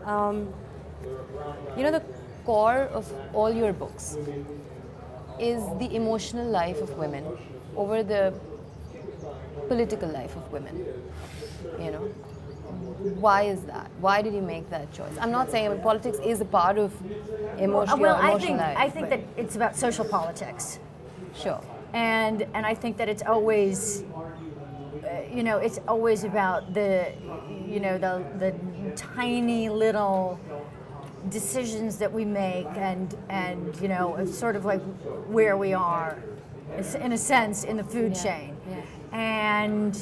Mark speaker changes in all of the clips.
Speaker 1: Um, the core of all your books is the emotional life of women over the political life of women. You know, why is that? Why did you make that choice? I'm not saying politics is a part of emotional life.
Speaker 2: I think that it's about social politics.
Speaker 1: Sure.
Speaker 2: And I think that it's always, it's always about the tiny little decisions that we make, and it's sort of like where we are, in a sense, in the food chain.
Speaker 1: Yeah.
Speaker 2: And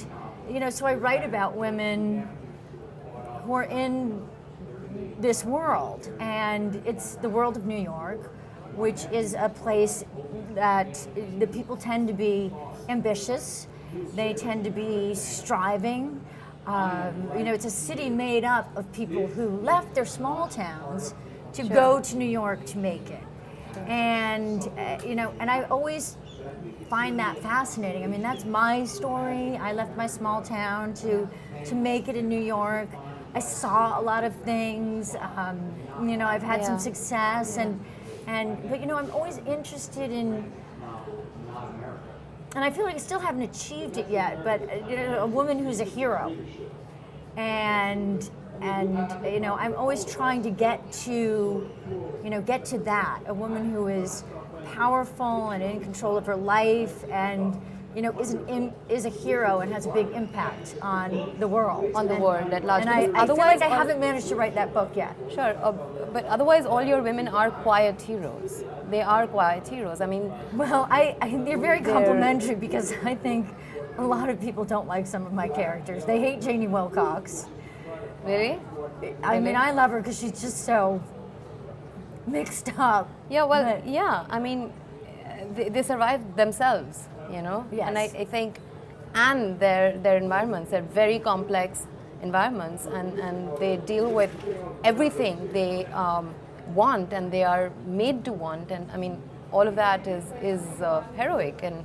Speaker 2: so I write about women who are in this world, and it's the world of New York, which is a place that the people tend to be ambitious. They tend to be striving. It's a city made up of people who left their small towns to go to New York to make it. And, and I always find that fascinating. I mean, that's my story. I left my small town to make it in New York. I saw a lot of things. I've had some success, but I'm always interested in, and I feel like I still haven't achieved it yet, but a woman who's a hero, and I'm always trying to get to that, a woman who is powerful and in control of her life, and is a hero and has a big impact on the world.
Speaker 1: At large.
Speaker 2: And I feel like I haven't managed to write that book yet.
Speaker 1: Sure, but otherwise all your women are quiet heroes. They are quiet heroes. I mean...
Speaker 2: Well, they're very complimentary, because I think a lot of people don't like some of my characters. They hate Janie Wilcox.
Speaker 1: Really?
Speaker 2: I mean, I love her because she's just so mixed up.
Speaker 1: Yeah, well, I mean, they survive themselves.
Speaker 2: Yes.
Speaker 1: And I think, and their environments, they're very complex environments, and they deal with everything they want, and they are made to want, and I mean, all of that is heroic, and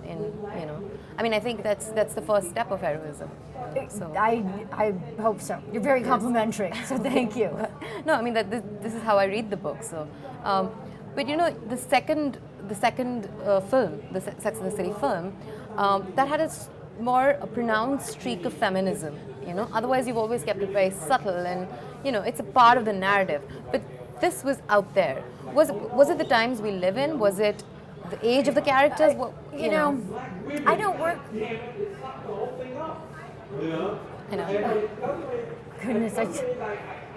Speaker 1: I mean, I think that's the first step of heroism. So.
Speaker 2: I hope so. You're very complimentary, so thank you.
Speaker 1: No, I mean, this is how I read the book. So, but the second film, the Sex and the City film, that had a more pronounced streak of feminism. Otherwise you've always kept it very subtle, and it's a part of the narrative. But this was out there. Was it the times we live in? Was it the age of the characters?
Speaker 2: I don't work.
Speaker 1: I know.
Speaker 2: Goodness,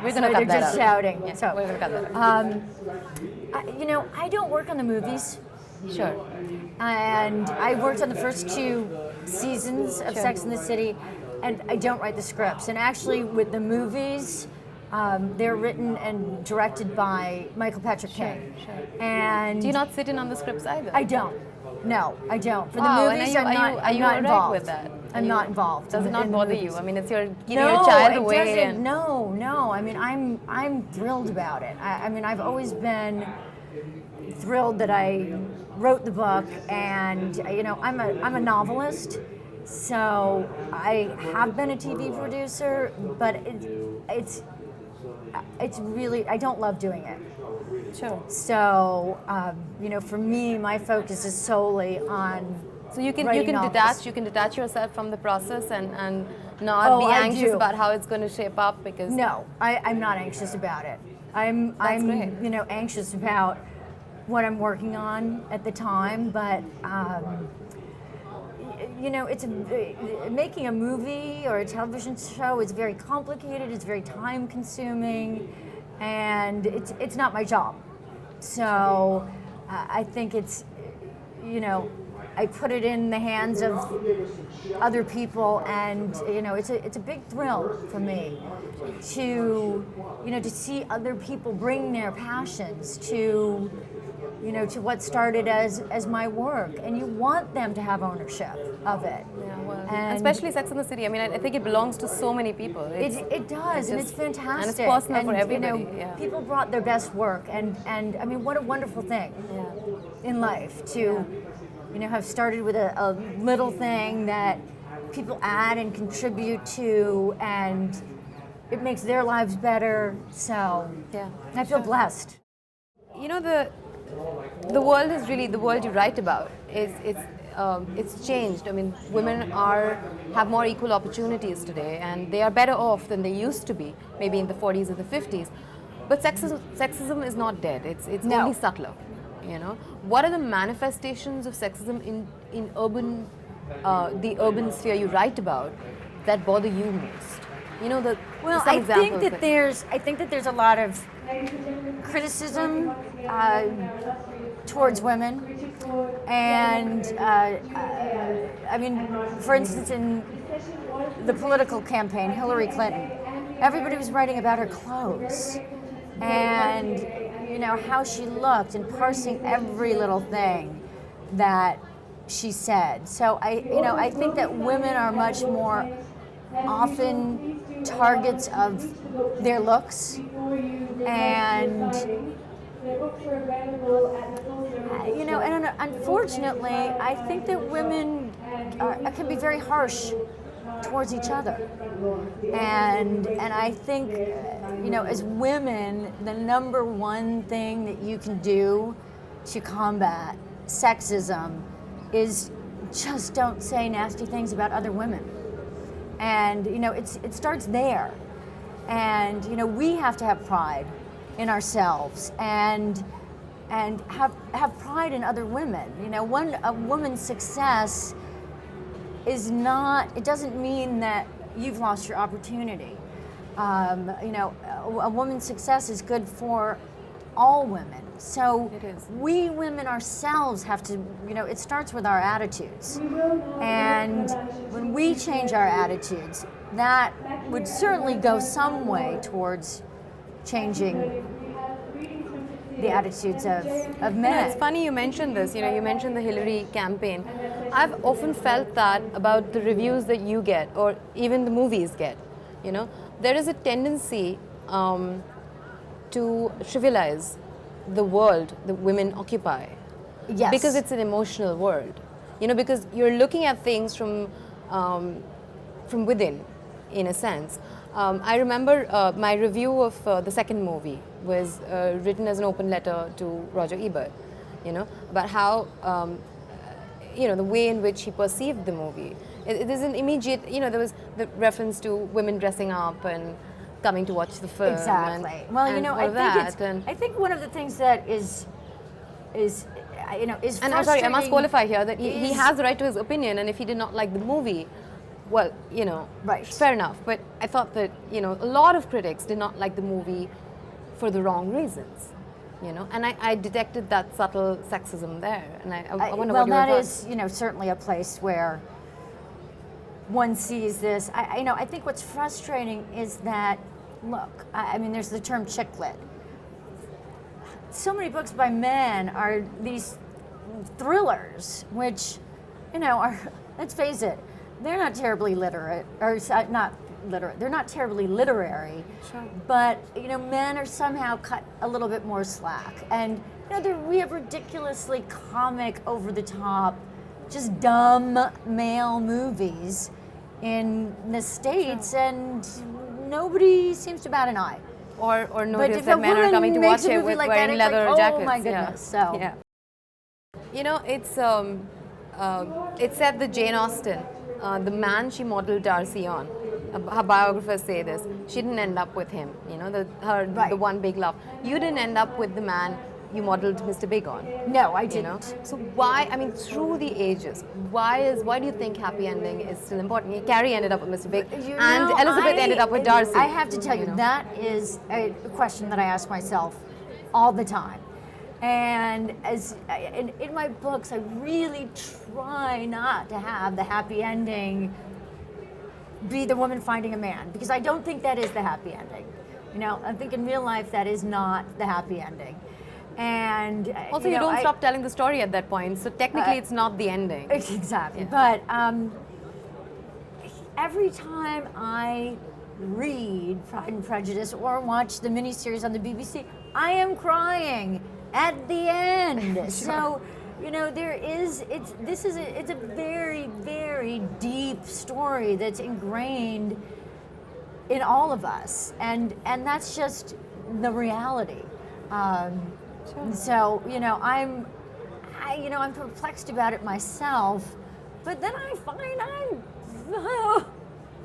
Speaker 1: we're going to cut that
Speaker 2: just
Speaker 1: out.
Speaker 2: Shouting.
Speaker 1: Yeah,
Speaker 2: so
Speaker 1: we're going to cut that out.
Speaker 2: I don't work on the movies.
Speaker 1: Sure.
Speaker 2: And I worked on the first 2 seasons of Sex and the City, and I don't write the scripts. And actually, with the movies, they're written and directed by Michael Patrick King.
Speaker 1: Sure.
Speaker 2: And
Speaker 1: do you not sit in on the scripts either?
Speaker 2: I don't. No, I don't. For the movies, I'm not involved
Speaker 1: with that?
Speaker 2: I'm not involved.
Speaker 1: Does it not bother you? I mean, it's your keeping
Speaker 2: your
Speaker 1: child away.
Speaker 2: Doesn't. No. I mean, I'm thrilled about it. I mean, I've always been thrilled that I wrote the book, and I'm a novelist, so I have been a TV producer, but it's really, I don't love doing it.
Speaker 1: Sure.
Speaker 2: So for me, my focus is solely on.
Speaker 1: So you can
Speaker 2: novels.
Speaker 1: detach yourself from the process and not be anxious about how it's going to shape up, because
Speaker 2: no, I'm not anxious about it. I'm
Speaker 1: great.
Speaker 2: Anxious about what I'm working on at the time, but it's making a movie or a television show is very complicated. It's very time consuming, and it's not my job. So I think it's I put it in the hands of other people, and it's a big thrill for me to to see other people bring their passions to to what started as my work, and you want them to have ownership of it.
Speaker 1: Yeah, well, and especially Sex and the City. I mean, I think it belongs to so many people.
Speaker 2: It does, and it's fantastic.
Speaker 1: And it's personal for everybody.
Speaker 2: People brought their best work, and I mean, what a wonderful thing in life to have started with a little thing that people add and contribute to, and it makes their lives better. So
Speaker 1: Yeah.
Speaker 2: I feel blessed.
Speaker 1: You know, the world is really the world you write about. It's changed. I mean, women have more equal opportunities today, and they are better off than they used to be, maybe in the 40s or the 50s. But sexism is not dead. It's
Speaker 2: No.
Speaker 1: only subtler. You know, what are the manifestations of sexism in the urban sphere you write about that bother you most? You know,
Speaker 2: Well,
Speaker 1: some
Speaker 2: I think
Speaker 1: examples
Speaker 2: that there's a lot of criticism towards women, and I mean, for instance, in the political campaign, Hillary Clinton, everybody was writing about her clothes and you know how she looked and parsing every little thing that she said. So I think that women are much more often targets of their looks, and you know, and unfortunately, I think that women can be very harsh towards each other, and I think you know, as women, the number one thing that you can do to combat sexism is just don't say nasty things about other women. And you know, it starts there, and you know, we have to have pride in ourselves and have pride in other women. You know, a woman's success is not, it doesn't mean that you've lost your opportunity. You know, a woman's success is good for all women. So
Speaker 1: It is.
Speaker 2: we women ourselves have to, you know, it starts with our attitudes. And when we change our attitudes, that would certainly go some way towards changing the attitudes of men.
Speaker 1: Yeah, it's funny you mentioned this. You know, you mentioned the Hillary campaign. I've often felt that about the reviews that you get, or even the movies get. You know, there is a tendency to trivialize the world that women occupy.
Speaker 2: Yes.
Speaker 1: Because it's an emotional world. You know, because you're looking at things from within, in a sense. I remember my review of the second movie was written as an open letter to Roger Ebert, you know, about how, you know, the way in which he perceived the movie. It is an immediate, you know, there was the reference to women dressing up and coming to watch the film.
Speaker 2: Exactly.
Speaker 1: And,
Speaker 2: well,
Speaker 1: and
Speaker 2: you know,
Speaker 1: all
Speaker 2: I
Speaker 1: of
Speaker 2: think
Speaker 1: that.
Speaker 2: I think one of the things that is you know, is
Speaker 1: And I'm sorry, I must
Speaker 2: frustrating
Speaker 1: qualify here that he
Speaker 2: is-
Speaker 1: has the right to his opinion, and if he did not like the movie, well, you know,
Speaker 2: Right.
Speaker 1: fair enough. But I thought that, you know, a lot of critics did not like the movie for the wrong reasons, you know, and I detected that subtle sexism there, and I wonder
Speaker 2: well,
Speaker 1: what your
Speaker 2: that
Speaker 1: thoughts.
Speaker 2: is, you know, certainly a place where one sees this. You know, I think what's frustrating is that, look, I mean, there's the term chick lit. So many books by men are these thrillers, which, you know, are, let's face it, they're not terribly literate, or not literate, they're not terribly literary,
Speaker 1: Sure.
Speaker 2: but, you know, men are somehow cut a little bit more slack. And, you know, we have ridiculously comic, over the top, just dumb male movies in the States, and nobody seems to bat an eye.
Speaker 1: Or
Speaker 2: But
Speaker 1: notice
Speaker 2: if
Speaker 1: that
Speaker 2: a
Speaker 1: men are
Speaker 2: woman
Speaker 1: coming to
Speaker 2: makes
Speaker 1: watch
Speaker 2: a
Speaker 1: it
Speaker 2: movie
Speaker 1: with
Speaker 2: like
Speaker 1: wearing
Speaker 2: that, it's
Speaker 1: leather
Speaker 2: like,
Speaker 1: jackets.
Speaker 2: oh my goodness.
Speaker 1: Yeah.
Speaker 2: So
Speaker 1: Yeah. You know, it's said that Jane Austen, the man she modeled Darcy on, her biographers say this, she didn't end up with him, you know,
Speaker 2: Right.
Speaker 1: the one big love. You didn't end up with the man you modeled Mr. Big on.
Speaker 2: no, I
Speaker 1: You
Speaker 2: didn't.
Speaker 1: know, so why? I mean, through the ages, why do you think happy ending is still important? Carrie ended up with Mr. Big,
Speaker 2: You
Speaker 1: and
Speaker 2: know,
Speaker 1: Elizabeth ended up with Darcy.
Speaker 2: I have to tell you,
Speaker 1: know.
Speaker 2: that is a question that I ask myself all the time. And in my books, I really try not to have the happy ending be the woman finding a man, because I don't think that is the happy ending. You know, I think in real life that is not the happy ending. And
Speaker 1: Also, you don't stop telling the story at that point, so technically it's not the ending.
Speaker 2: Exactly.
Speaker 1: Yeah.
Speaker 2: But every time I read Pride and Prejudice or watch the miniseries on the BBC, I am crying at the end. So, you know, it's a very, very deep story that's ingrained in all of us, and that's just the reality. So I'm perplexed about it myself, but then I find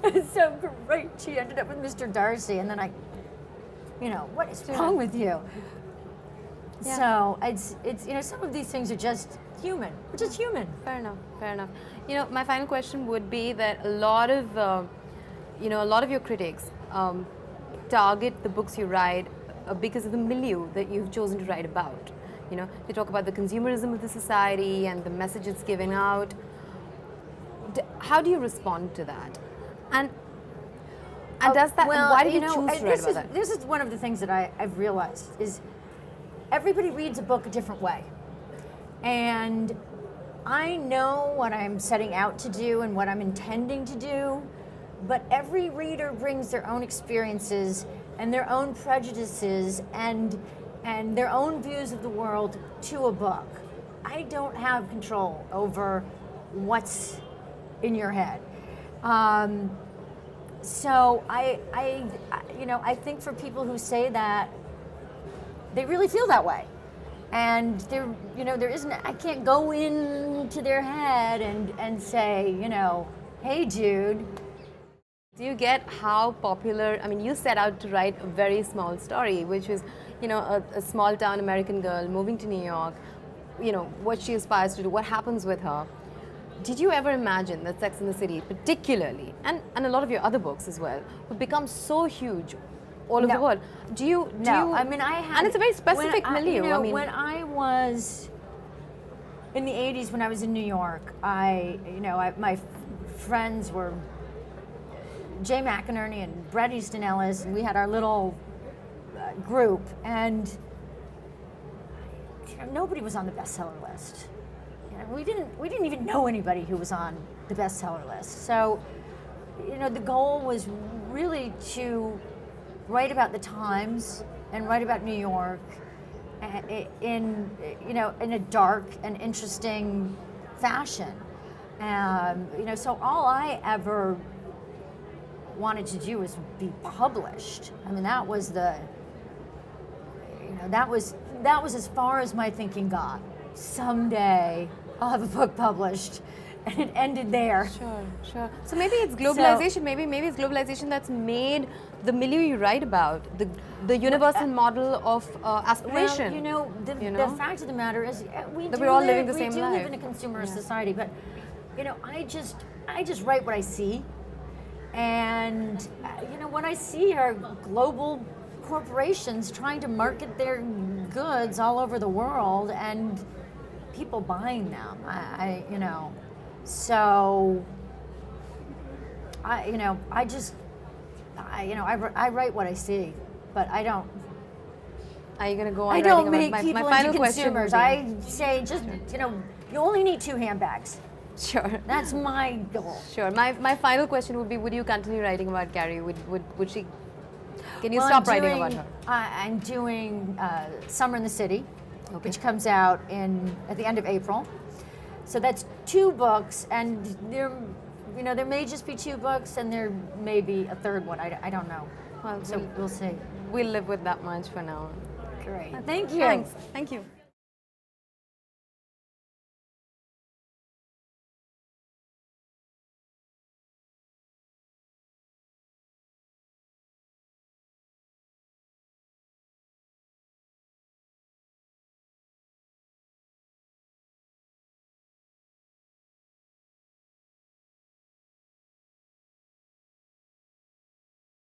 Speaker 2: it's so great. She ended up with Mr. Darcy, and then what is wrong with you?
Speaker 1: Yeah.
Speaker 2: So it's some of these things are just human. We're just human.
Speaker 1: Fair enough. Fair enough. My final question would be that a lot of your critics target the books you write because of the milieu that you've chosen to write about. They talk about the consumerism of the society and the message it's giving out. How do you respond to that? And does that?
Speaker 2: Well,
Speaker 1: why did you choose to write about that?
Speaker 2: This is one of the things that I've realized is everybody reads a book a different way, and I know what I'm setting out to do and what I'm intending to do, but every reader brings their own experiences and their own prejudices and their own views of the world to a book. I don't have control over what's in your head. So I think for people who say that, they really feel that way. And there isn't, I can't go into their head and say, hey dude.
Speaker 1: Do you get how popular, you set out to write a very small story, which was, a small town American girl moving to New York, what she aspires to do, what happens with her. Did you ever imagine that Sex and the City particularly, and a lot of your other books as well, would become so huge all over the world?
Speaker 2: I had,
Speaker 1: and it's a very specific milieu.
Speaker 2: When I was in the 80s, when I was in New York, my friends were Jay McInerney and Bret Easton Ellis, and we had our little group, and nobody was on the bestseller list. We didn't even know anybody who was on the bestseller list. So, the goal was really to write about the times and write about New York in a dark and interesting fashion. So all I ever wanted to do was be published. That was that was as far as my thinking got. Someday I'll have a book published, and it ended there.
Speaker 1: Sure. So maybe it's globalization. Maybe it's globalization that's made the milieu you write about, the universal model of aspiration.
Speaker 2: Well, the fact of the matter is,
Speaker 1: we're all living the same life.
Speaker 2: We do live in a consumerist society, but I just write what I see, and what I see are global corporations trying to market their goods all over the world, and people buying them. I write what I see, but I don't.
Speaker 1: Are you going to go on?
Speaker 2: I don't make
Speaker 1: my
Speaker 2: people
Speaker 1: final
Speaker 2: into
Speaker 1: question
Speaker 2: consumers. I say just you only need 2 handbags.
Speaker 1: Sure.
Speaker 2: That's my goal.
Speaker 1: Sure. My final question would be: would you continue writing about Carrie? Would she? Can you stop writing about her?
Speaker 2: I'm doing Summer in the City, which comes out at the end of April. So that's 2 books, and there may just be 2 books, and there may be a third one. I don't know.
Speaker 1: Well,
Speaker 2: so we'll see.
Speaker 1: We'll live with that much for now.
Speaker 2: Great. Thank you.
Speaker 1: Thanks. Thank you.